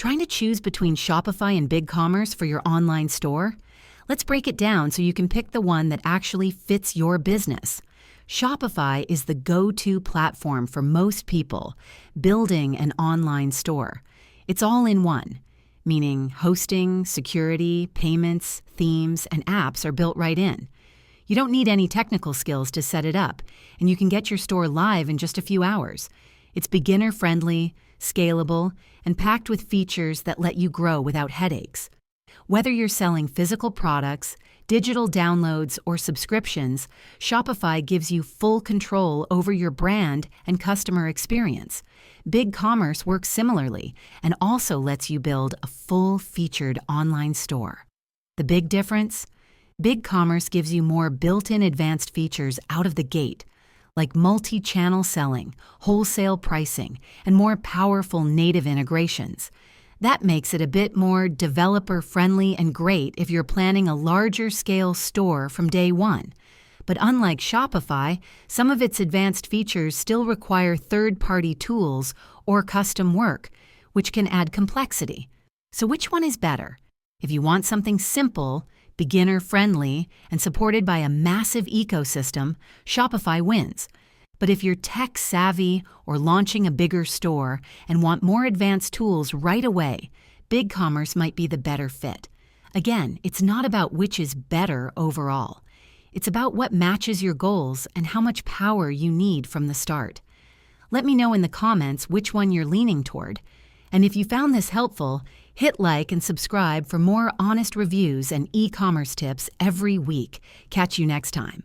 Trying to choose between Shopify and Bigcommerce for your online store? Let's break it down so you can pick the one that actually fits your business. Shopify is the go-to platform for most people building an online store. It's all in one, meaning hosting, security, payments, themes, and apps are built right in. You don't need any technical skills to set it up, and you can get your store live in just a few hours. It's beginner-friendly, scalable, and packed with features that let you grow without headaches. Whether you're selling physical products, digital downloads, or subscriptions, Shopify gives you full control over your brand and customer experience. Bigcommerce works similarly and also lets you build a full-featured online store. The big difference? Bigcommerce gives you more built-in advanced features out of the gate, like multi-channel selling, wholesale pricing, and more powerful native integrations. That makes it a bit more developer-friendly and great if you're planning a larger-scale store from day one. But unlike Shopify, some of its advanced features still require third-party tools or custom work, which can add complexity. So which one is better? If you want something simple, beginner-friendly, and supported by a massive ecosystem, Shopify wins. But if you're tech-savvy or launching a bigger store and want more advanced tools right away, Bigcommerce might be the better fit. Again, it's not about which is better overall. It's about what matches your goals and how much power you need from the start. Let me know in the comments which one you're leaning toward. And if you found this helpful, hit like and subscribe for more honest reviews and e-commerce tips every week. Catch you next time.